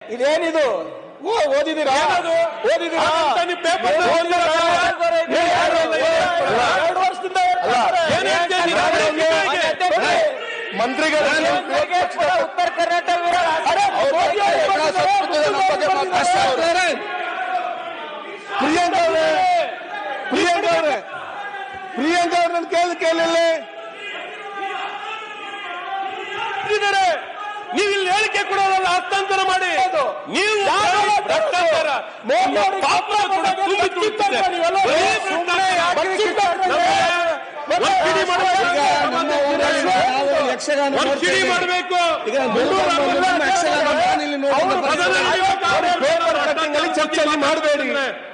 ಇದೇನಿದು ಓದಿದಿರಾ? ಓದಿದಿರಾ? ಪೇಪರ್ 2 ವರ್ಷದಿಂದ ಮಂತ್ರಿಗಳು ಉತ್ತರ ಕರ್ನಾಟಕ ಪ್ರಿಯಾಂಕಾ ಅವ್ರನ್ನ ಕೇಳಿಲ್ಲ. ನೀವು ಇಲ್ಲಿ ಹೇಳಿಕೆ ಕೊಡೋದಲ್ಲ, ಹಸ್ತಾಂತರ ಮಾಡಿ. ನೀವು ಭ್ರಷ್ಟಾಚಾರ ಮಾಡಬೇಕು. ಚರ್ಚೆ ಮಾಡಬೇಡಿ.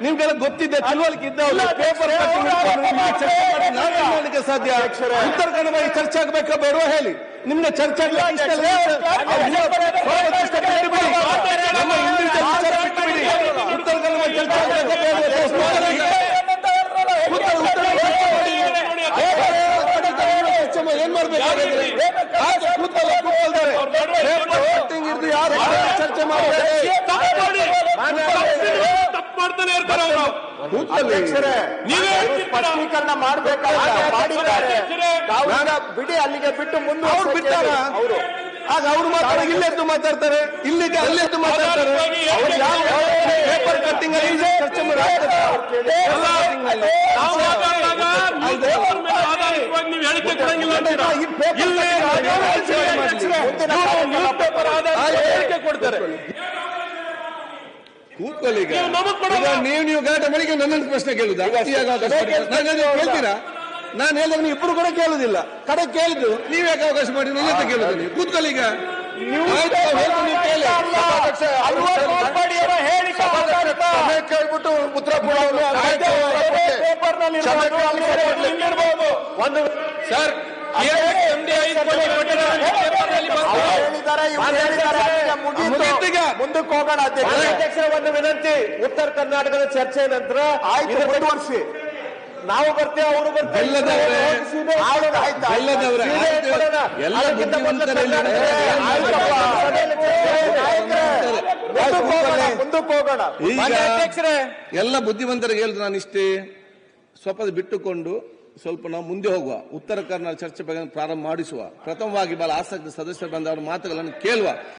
ನಿಮ್ಗೆಲ್ಲ ಗೊತ್ತಿದ್ದೆ, ತಿಳುವಳಿಕೆ ಇದ್ದವ್ರು ಪೇಪರ್ ಮಾಡಲಿಕ್ಕೆ ಸಾಧ್ಯ. ಉತ್ತರ ಕನ್ನಡ ಚರ್ಚೆ ಆಗ್ಬೇಕಾ ಬೇಡವಾ ಹೇಳಿ. ನಿಮ್ಗೆ ಚರ್ಚೆ ಉತ್ತರ ಕನ್ನಡ ಚರ್ಚೆ ಏನ್ ಮಾಡ್ಬೇಕಾದ್ರೆ ಯಾರು ಚರ್ಚೆ ಮಾಡಬೇಡಿ. ಮಾಡ್ತಾನೆ ಇರ್ತಾರೆ ಅವರು. ಸ್ಪಷ್ಟೀಕರಣ ಬಿಡಿ, ಅಲ್ಲಿಗೆ ಬಿಟ್ಟು ಮುಂದೆ ಅವ್ರು ಬಿಟ್ಟಾರ. ಅವರು ಆಗ ಅವ್ರು ಮಾತಾಡೋದು ಇಲ್ಲೆದ್ದು ಮಾತಾಡ್ತಾರೆ, ಇಲ್ಲಿಗೆ ಅಲ್ಲೆದ್ದು ಮಾತಾಡ್ತಾರೆ. ಪೇಪರ್ ಕಟ್ಟಿಂಗ್ ಚರ್ಚೆ ನೀವು ಹೇಳಿಕೆ ಕೊಡಂಗಿಲ್ಲ. ಹೇಳಿಕೆ ಕೊಡ್ತಾರೆ. ಕೂತ್ಕೊಳ್ಳಿ. ನೀವು ಗಲಾಟೆ ಮಳಿಗೆ ನನ್ನನ್ನು ಪ್ರಶ್ನೆ ಕೇಳುದಾ? ಕೇಳ್ತೀರಾ? ನಾನು ಹೇಳಿದಾಗ ನೀವು ಇಬ್ಬರು ಕೂಡ ಕೇಳುದಿಲ್ಲ. ಕಡೆ ಕೇಳಿದ್ದು ನೀವು ಯಾಕೆ ಅವಕಾಶ ಮಾಡಿ ನನ್ನ ಹತ್ರ ಕೇಳುದಿಲ್ಲ? ಕೂತ್ಕೊಳ್ಳಿ. ಈಗ ಕೇಳ್ಬಿಟ್ಟು ಉತ್ತರ ಒಂದು ಸರ್ ಮುಂದಕ್ಕೆ ಹೋಗೋಣ. ಅಧ್ಯಕ್ಷರ ಒಂದು ವಿನಂತಿ, ಉತ್ತರ ಕರ್ನಾಟಕದ ಚರ್ಚೆ ನಂತರ ಮುಂದುವರಿಸಿ. ನಾವು ಬರ್ತೇವೆ, ಅವರು ಬರ್ತಾರೆ. ಮುಂದಕ್ಕೆ ಹೋಗೋಣ. ಅಧ್ಯಕ್ಷರೇ, ಎಲ್ಲ ಬುದ್ಧಿವಂತರಿಗೆ ಹೇಳಿದ್ರು ನಾನು ಇಷ್ಟೇ, ಸ್ವಲ್ಪ ಬಿಟ್ಟುಕೊಂಡು ಸ್ವಲ್ಪ ನಾವು ಮುಂದೆ ಹೋಗುವ, ಉತ್ತರ ಕರ್ನಾಟಕ ಚರ್ಚೆ ಬಗ್ಗೆ ಪ್ರಾರಂಭ ಮಾಡಿಸುವ. ಪ್ರಥಮವಾಗಿ ಬಹಳ ಆಸಕ್ತಿ ಸದಸ್ಯರು ಬಂದ ಅವರ ಮಾತುಗಳನ್ನು ಕೇಳುವ.